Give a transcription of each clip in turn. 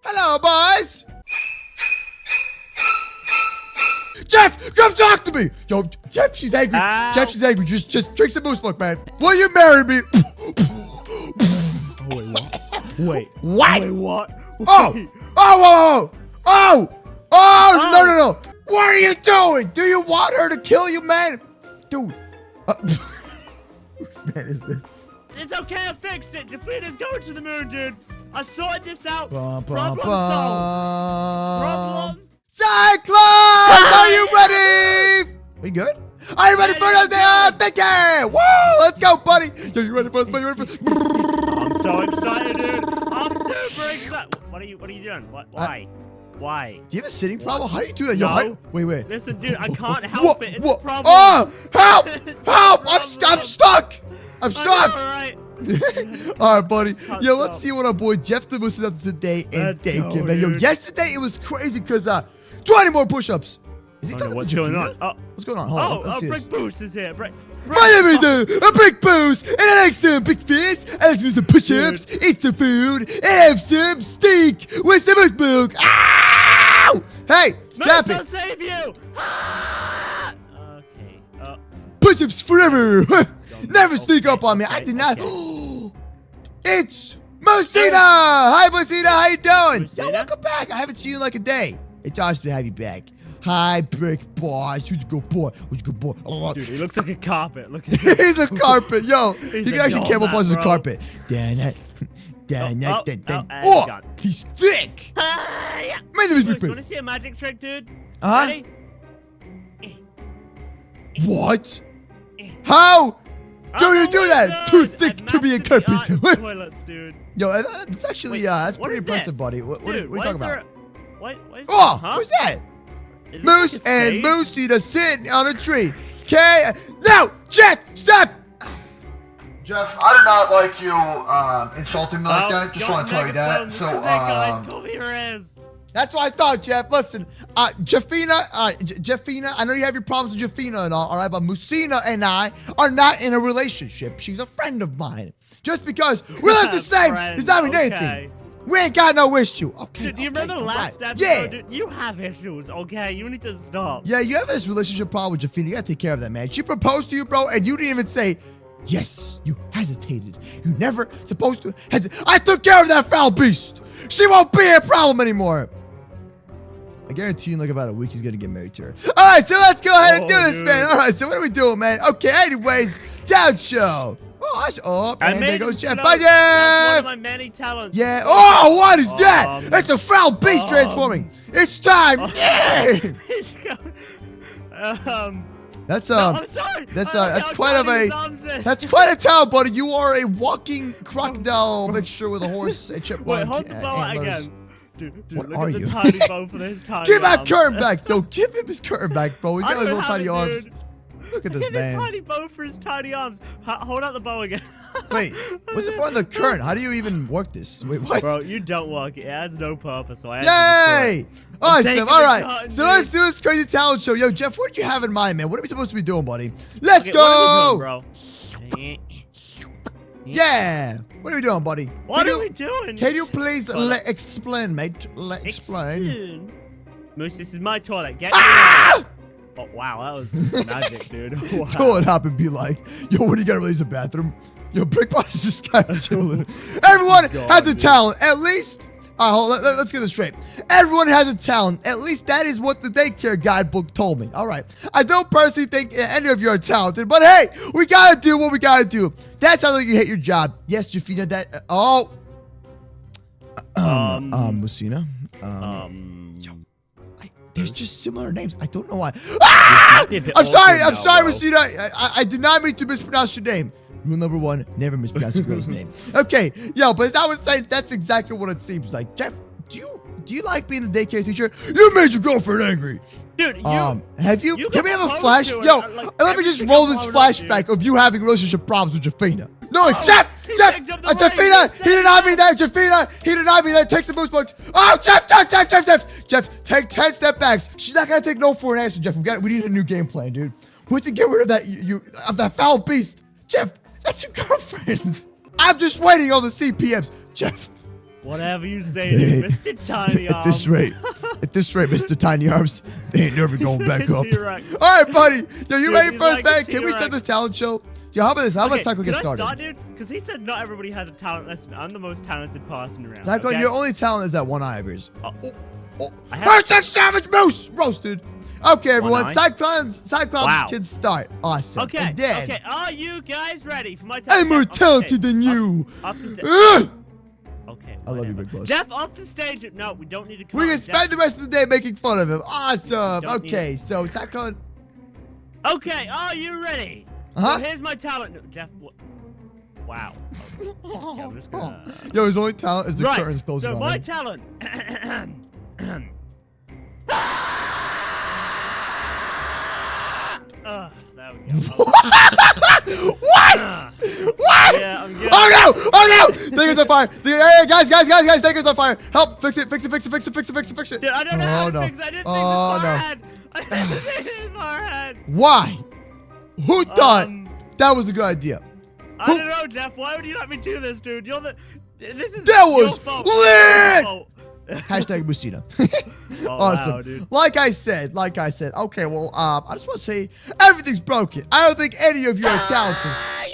Hello, boys. Jeff, come talk to me. Yo, Jeff, she's angry. Ow. Jeff, she's angry. Just drink some moose milk, man. Will you marry me? Wait, what? Wait. What? Wait, what? Oh! Wait. Oh! No. What are you doing? Do you want her to kill you, man? Dude. Whose man is this? It's okay, I fixed it. Jafina's going to the moon, dude. I sorted this out. Problem solved. Problem. Cyclones! Are you ready? We good? Are you ready for the Daycare? Woo! Let's go, buddy. Yo, you ready for us, buddy? You ready for us? I'm so excited, dude. I'm super excited. What are you doing? Why? Why? Do you have a sitting problem? How do you do that? No. Yo, wait. Listen, dude, I can't help it. It's a problem. Oh, help! Help! I'm stuck! I'm stuck! Alright. All right, buddy. Yo, Let's let's go. see what our boy Jeff the Moose is up to today in Let's go, Daycare, man. Yo, dude. yesterday it was crazy because 20 more push-ups. Is he Oh, talking no, what's to going Jafina? on? Oh. What's going on? Hold on. Let's see Brick this. Boost is here. Brick. My name is a Big Boost, and I like some big fish. I like to do some push-ups, eat some food, and have some steak with some moose milk. Ow! Hey, stop Moose, it. I'll save you. Ah! Okay. Push-ups forever. Never sneak up on me. I okay, did not. okay. It's Moosina. Hi, Moosina. How you doing? Yo, Moosina? welcome back. I haven't seen you in like a day. It's awesome to have you back. Hi, Brick Boss. Who's a good boy? Who's a good boy? Oh. Dude, he looks like a carpet. Look at him. He's a carpet. Yo, He's he a can actually doormat, camouflage as a bro. carpet. Oh, gone. He's thick. Yeah. My name is Moose, Brick you want to Boss. see a magic trick, dude? Huh? Ready? What? How? Do Oh, you do my that? God. Too thick I've to be a mastered the art carpet. of toilets, dude. Yo, that's actually, Wait, that's what pretty is impressive, this? buddy. What are Dude, you why talking is about? What is Oh, huh? what's that? Is this Moose like a and stage? Moosey sitting on a tree. Okay? No! Jeff! Stop! Jeff, I did not like you insulting me like that. Just want to tell you that. So, guys, cover your ears. that's what I thought, Jeff. Listen, Jafina, Jafina, I know you have your problems with Jafina and all right, but Moosina and I are not in a relationship. She's a friend of mine. Just because we look the same does not mean anything. We ain't got no issue. Okay. Dude, you remember last episode? Yeah. Dude, you have issues, okay? You need to stop. Yeah, you have this relationship problem with Jafina. You gotta take care of that, man. She proposed to you, bro, and you didn't even say yes. You hesitated. You never supposed to hesitate. I took care of that foul beast. She won't be a problem anymore. I guarantee you in like about a week she's gonna get married to her. All right, so let's go ahead and do this, dude. man. All right, so what are we doing, man? Okay, anyways, down show. And there goes Jeff. Bye, That's one Jeff. of my many talents. Yeah. Oh, what is that? It's a foul beast transforming. It's time. Yeah. That's No, I'm sorry. that's quite a talent, buddy. You are a walking crocodile mixture with a horse, a chipmunk. Wait, hold the bow out antlers. again. Dude, What look are at the you? tiny bow for his tiny Give my arms. curtain back, yo. Give him his curtain back, bro. He's I got his don't little have tiny it, arms. dude. Look at Look this at man. his tiny bow for his tiny arms. Hold out the bow again. Wait, what's the point of the current? How do you even work this? Wait, what? Bro, you don't work it. It has no purpose, so I Yay! Awesome. taking All the right. curtain, So let's dude. do this crazy talent show. Yo, Jeff, what do you have in mind, man? What are we supposed to be doing, buddy? Let's Okay, go. what are we doing, bro? Yeah. What are we doing, buddy? What Can are you- we doing? Can you please Toilet. explain, mate? Explain. Moose, this is my toilet. Get Ah! Oh, wow, that was magic, dude. Wow. Toilet hop and be like, yo, when you gotta release the bathroom? Yo, Brick Boss is just kind of chilling. Everyone God, has a dude. talent. At least, all right, hold on, let's get this straight. Everyone has a talent. At least that is what the daycare guidebook told me. All right. I don't personally think any of you are talented, but hey, we gotta do what we gotta do. That's how you hate your job. Yes, Jafina, that, Musina. There's just similar names. I don't know why. Ah! be a bit I'm sorry, awkward now, bro. Musina. I did not mean to mispronounce your name. Rule number 1, never mispronounce a girl's name. Okay, yo, but as I was saying, that's exactly what it seems like. Jeff, do you like being a daycare teacher? You made your girlfriend angry. Dude, Have you? you Can we got have a proposed flash? to, Yo, and, like, let me just everything roll got this blown up, flashback of you having relationship problems with Jafina. No, Oh, Jeff, he Jeff, picked up the Jafina, ring. he did not mean that. Jafina, he did not mean that. Take some moose bugs. Oh, Jeff, take 10 step backs. She's not gonna take no for an answer, Jeff. We need a new game plan, dude. We have to get rid of that foul beast. Jeff, that's your girlfriend. I'm just waiting on the CPMs, Jeff. Whatever you say, dude, Mr. Tiny Arms. At this rate, Mr. Tiny Arms, they ain't never going back up. T-Rex. All right, buddy. Yo, you Dude, ready he's for us, like man? a Can we start T-Rex. this talent show? Yo, how about this? How about Cyclone get started? Can I start, dude? Because he said not everybody has a talent. Listen, I'm the most talented person around. Cyclone, okay? your only talent is that one eye of yours. I have- Hashtag Savage Moose roasted. Okay, everyone. eye? Cyclones Wow. can start. Awesome. Okay, And then, okay. Are you guys ready for my I'm talent? more talented than you. Off the stage. Ugh! Okay. I love you, whatever. Big Boss. Jeff, off the stage. No, we don't need to come We on, can Jeff. spend the rest of the day making fun of him. Awesome. Don't need Okay, so Cyclone. Okay, are you ready? Uh-huh. So here's my talent. No, Jeff, wow. Okay, I'm just gonna... Yo, his only talent is the Right, curtains closing so on my him. talent. There we go. What? What? Yeah, I'm good. Oh no! Oh no! Dagger's on fire! Hey, guys! Dagger's on fire! Help! Fix it! Fix it! Dude, I don't know how to no. fix it. I didn't Oh, no. think this far ahead. I didn't think this far ahead. Why? Who thought that was a good idea? I don't know, Jeff. Why would you let me do this, dude? You're the... This is That your was fault. lit! Your fault. Hashtag Musina. Oh, Awesome. wow, dude. Like I said. Okay, well, I just want to say everything's broken. I don't think any of you are talented.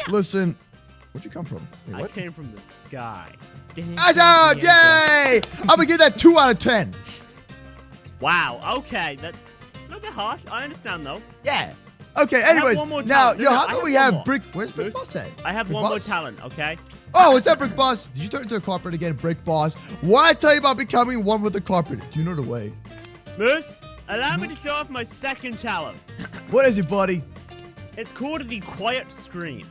Listen, where'd you come from? Wait, I what? came from the sky. Awesome! Yay! I'm gonna give that 2 out of 10. Wow. Okay. That's a little bit harsh. I understand, though. Yeah. Okay. have Anyways, one more now, talent. yo, No, how I about have we one have more. Brick? Where's Brick Boss at? I have Brick one more Boss? talent, okay? Oh, what's up, Brick Boss? Did you turn into a carpet again, Brick Boss? What I tell you about becoming one with the carpet? Do you know the way? Moose, allow me to show off my second talent. What is it, buddy? It's called the quiet scream.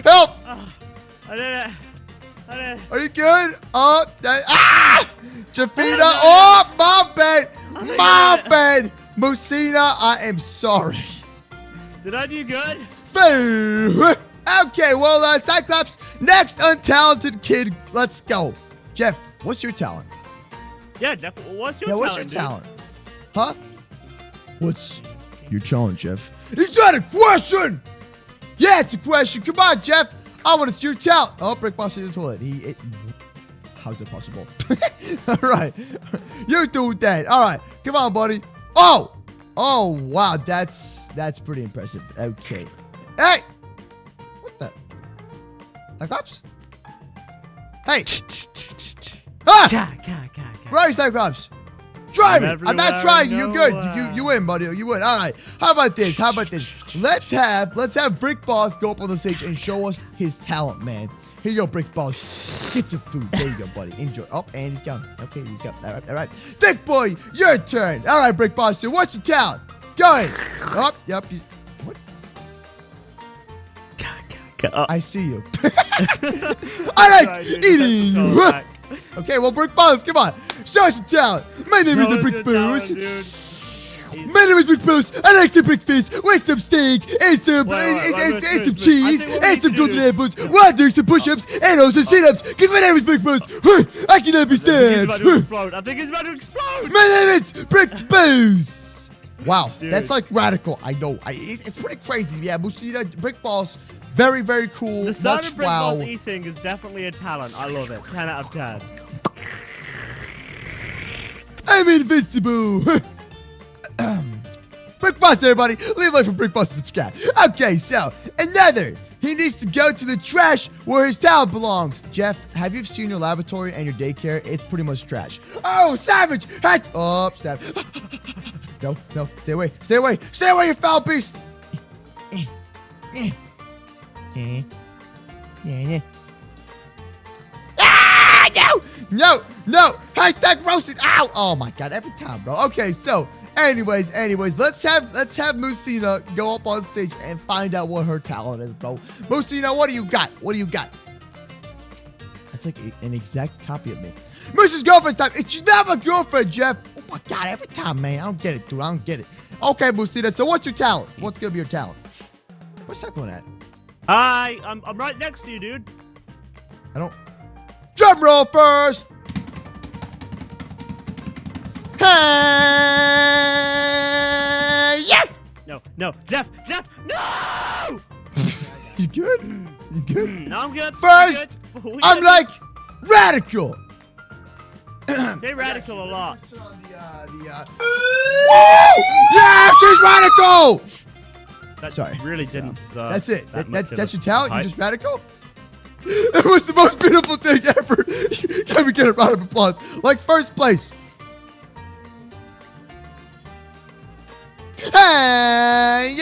Help! I did it. I did it. Are you good? Oh, Jafina. Oh, my bad. My bad. Musina, I am sorry. Did I do good? Okay, well, Cyclops, next untalented kid. Let's go. Jeff, what's your talent? Yeah, Jeff, what's your Yeah, talent, what's your dude? talent? Huh? What's your talent, Jeff? Is that a question? Yeah, it's a question. Come on, Jeff. I want to see your talent. Oh, Brick Boss in the toilet. How's it possible? All right. You do that. All right. Come on, buddy. Oh, wow. That's pretty impressive. Okay. Hey. What the? Cyclops? Hey. Ah! Right, Cyclops. Try me. I'm not trying. You're good. You win, buddy. You win. All right. How about this? Let's have Brick Boss go up on the stage and show us his talent, man. Here you go, Brick Boss. Get some food. There you go, buddy. Enjoy. Oh, and he's gone. Okay, he's gone. All right. Dick Boy, your turn. All right, Brick Boss. What's your talent? Go ahead. Oh, yep. What? I see you. I like eating. Okay, well, Brick Boss, come on. Show us your talent. My name is the Brick Boss. My name is Brick Boss. I like some breakfast with some steak and some cheese and some golden apples while doing some push-ups and also sit-ups because my name is Brick Boss. I cannot be stabbed. I think he's about to explode. My name is Brick Boss. Wow, Dude. that's like radical. I know. It's pretty crazy. Yeah, Musina, Brick Boss, very, very cool. The sound Much of Brick wow. Boss eating is definitely a talent. I love it. 10 out of 10. I'm invincible. Brick Boss, everybody. Leave a like for Brick Boss and subscribe. Okay, so another. He needs to go to the trash where his talent belongs. Jeff, have you seen your laboratory and your daycare? It's pretty much trash. Oh, savage! Oh, snap. No, stay away, you foul beast! Ah, no! Hashtag roasted! Ow! Oh my god, every time, bro. Okay, so, anyways, let's have Musina go up on stage and find out what her talent is, bro. Musina, what do you got? That's like an exact copy of me. Moose's girlfriend's time. She's not my girlfriend, Jeff. Oh my god, every time, man. I don't get it, dude. I don't get it. Okay, Musina, so what's your talent? What's gonna be your talent? Where's Cyclone at? I'm right next to you, dude. I don't. Drum roll first! Hey! Yeah! No, Jeff, no! You good? You good? No, I'm good. First, I'm like radical. Say radical a lot. Whoa! Yeah, she's radical. That Sorry. really didn't. That's it. much That's of your talent. a You're just radical. It was the most beautiful thing ever. Can we get a round of applause? Like first place. Hey,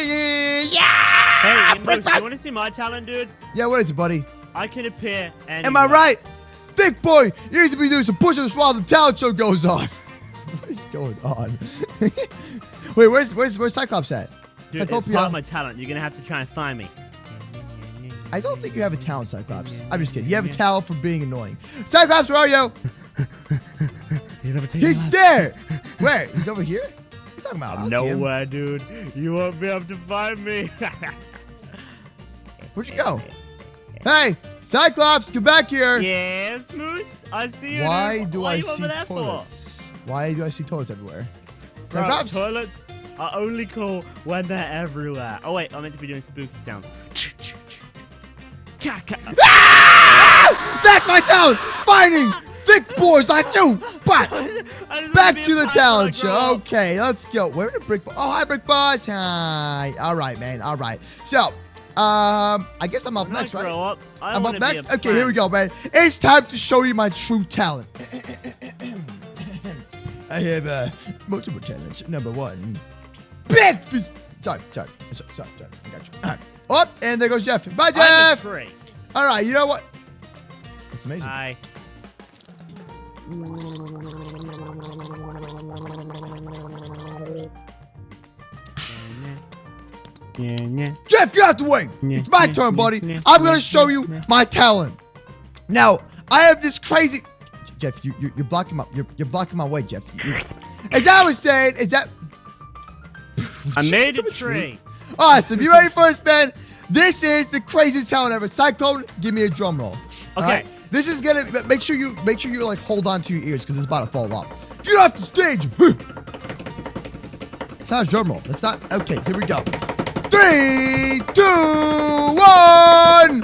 yeah. Hey, Moose, you want to see my talent, dude? Yeah, what is it, buddy? I can appear and. Am I right? Thick boy, you need to be doing some push-ups while the talent show goes on. What is going on? Wait, where's Cyclops at? Dude, it's part of my talent. You're gonna have to try and find me. I don't think you have a talent, Cyclops. I'm just kidding. You have a talent for being annoying. Cyclops, where are you? He's there. Where? He's over here? What are you talking about? I'm nowhere, dude. You won't be able to find me. Where'd you go? Hey, Cyclops, get back here. Yes, Moose. I see you. Why do I see over there toilets? Why do I see toilets everywhere? Bro, Cyclops? toilets are only cool when they're everywhere. Oh wait, I'm meant to be doing spooky sounds. Ah! That's my talent! Finding thick boys like you! But back to the talent show. Okay, let's go. Where are the brick boys? Oh, hi, brick boys. Hi. All right, man. All right. So, I guess I'm up next, right? I'm up next? Okay, here we go, man. It's time to show you my true talent. I have multiple talents. Number one, big fist. Sorry. I got you. All right. Oh, and there goes Jeff. Bye, Jeff. All right, you know what? That's amazing. Bye. Jeff, get out the way. It's my turn, buddy. I'm going to show you my talent. Now, I have this crazy... Jeff, you're blocking my... You're blocking my way, Jeff. As I was saying, is that... I made a tree. Awesome. You ready for it, man? This is the craziest talent ever. Cyclone, give me a drum roll. Okay. Right? This is gonna make sure you like hold on to your ears because it's about to fall off. Get off the stage. It's not a drum roll. It's not. Okay, here we go. 3, 2, 1.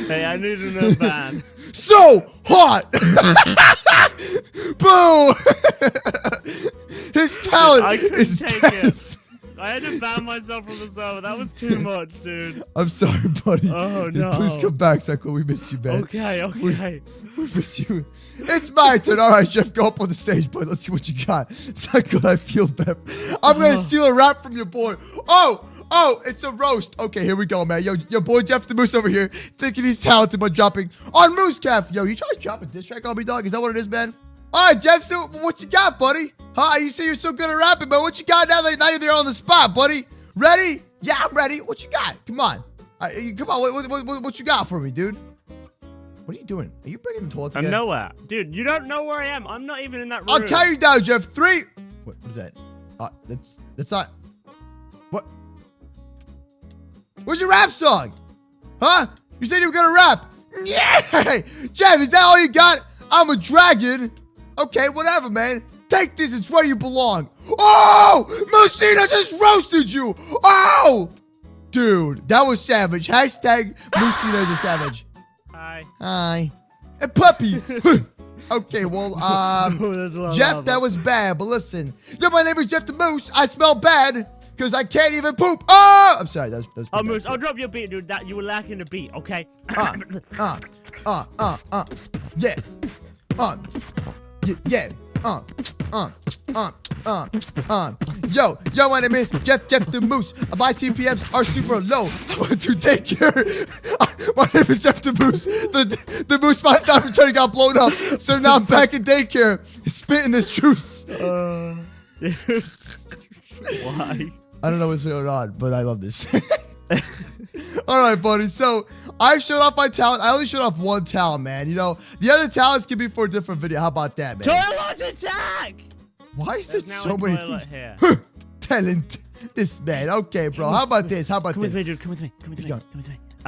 Hey, I need to know ban. So hot! Boo! His talent I couldn't is take death. it. I had to ban myself from the server. That was too much, dude. I'm sorry, buddy. Oh, no. Please come back, Cyclone. We miss you, man. Okay. We miss you. It's my turn. All right, Jeff, go up on the stage, bud. Let's see what you got. Cyclone, I feel better. I'm going to steal a rap from your boy. Oh, it's a roast. Okay, here we go, man. Yo, your boy Jeff the Moose over here, thinking he's talented by dropping on MooseCraft. Yo, you trying to drop a diss track on me, dog? Is that what it is, man? All right, Jeff, so what you got, buddy? Huh? You say you're so good at rapping, but what you got now that you're there on the spot, buddy? Ready? Yeah, I'm ready. What you got? Come on. Come on. What you got for me, dude? What are you doing? Are you breaking the toilets again? I'm nowhere. Dude, you don't know where I am. I'm not even in that room. I'll count you down, Jeff. 3. What is that? That's not... What? Where's your rap song? Huh? You said you were gonna rap. Yeah! Jeff, is that all you got? I'm a dragon. Okay, whatever, man. Take this. It's where you belong. Oh! Moosina just roasted you. Oh! Dude, that was savage. Hashtag Moosina is a savage. Hi. Hi. And puppy. Okay, well, Jeff, that was bad, but listen. Yo, my name is Jeff the Moose. I smell bad because I can't even poop. Oh! I'm sorry, that was Oh, Moose, I'll drop your beat, dude. You were lacking a beat, okay? Yeah. Yo, my name is Jeff the Moose. My CPMs are super low. I want to daycare. My name is Jeff the Moose. The Moose spot stop returning got blown up. So now I'm back in daycare, spitting this juice. Why? I don't know what's going on, but I love this. All right, buddy. So I showed off my talent. I only showed off one talent, man. You know, the other talents can be for a different video. How about that, man? Toilet attack! Why is there so many things? Here. Talent. This man. Okay, bro. How about this? How about Come this? with me, dude. Come with me.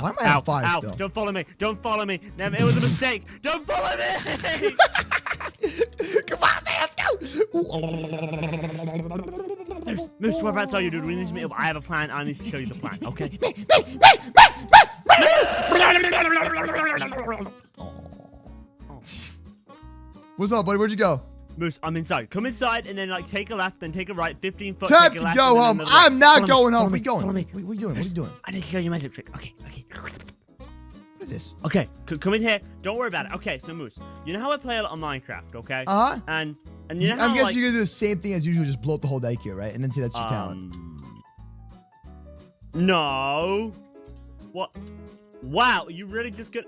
Why am I on fire still? Don't follow me. Don't follow me. It was a mistake. Don't follow me. Come on, man. Let's go. Moose, what about to tell you, dude? We need to meet up. I have a plan. I need to show you the plan, okay? What's up, buddy? Where'd you go? Moose, I'm inside. Come inside and then like take a left, then take a right, 15 foot. Time take a to left, go and then home. another I'm right. not Follow going me, home. follow What are me, you doing? follow me. What are you doing? What are you doing? I need to show you a magic trick. Okay. What is this? Okay, come in here. Don't worry about it. Okay, so Moose, you know how I play a lot on Minecraft, okay? Uh-huh. And you know how I'm guessing like, you're gonna do the same thing as usual, just blow up the whole daycare, right? And then say that's your talent. No. What? Wow, you really just get.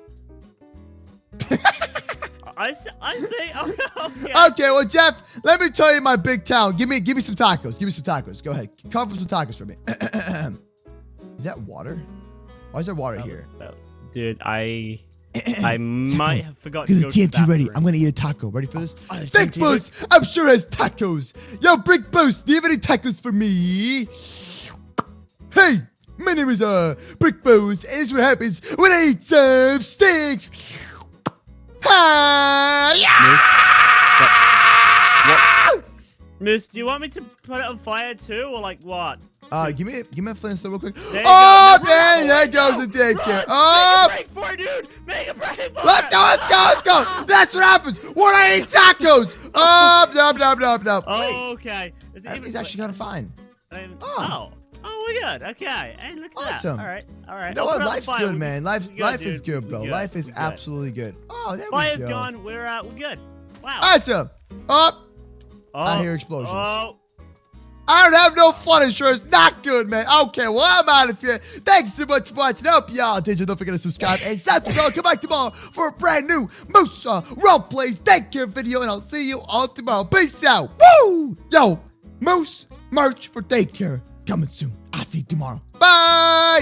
I say. Oh, okay. Okay, well, Jeff, let me tell you my big talent. Give me some tacos. Give me some tacos. Go ahead. Cover some tacos for me. Is that water? Why is there water here? Dude, I might have forgot to Get go the to the TNT ready. bathroom. I'm gonna eat a taco. Ready for this? Oh, Big Boost, I'm sure has tacos. Yo, Big Boost, do you have any tacos for me? Hey, my name is Big Boost, and this is what happens when I eat some steak. What? Moose, do you want me to put it on fire too, or like what? Give me a flintstone real quick. There you Oh, go. man, there Go. goes the daycare. Run. Oh, Make a break for it, dude. Make a break for let's it. go, let's go, let's go. That's what happens when I eat tacos. Oh, no. Oh, okay. Is it That even- is actually kind of fine. Oh, we're good. Okay. Hey, look at Awesome. that. All right. You know I'll what? put it on Life's fire. good, We're man. Life is dude. good, bro. We're good. Life is We're good. absolutely good. Oh, there we Fire's go. gone. We're good. Wow. Awesome. Up. Oh, I hear explosions. Oh. I don't have no flood insurance. Not good, man. Okay, well, I'm out of here. Thanks so much for watching. I hope y'all did. Don't forget to subscribe and come back tomorrow for a brand new Moose Roleplays Daycare video, and I'll see you all tomorrow. Peace out. Woo! Yo, Moose merch for Daycare coming soon. I'll see you tomorrow. Bye!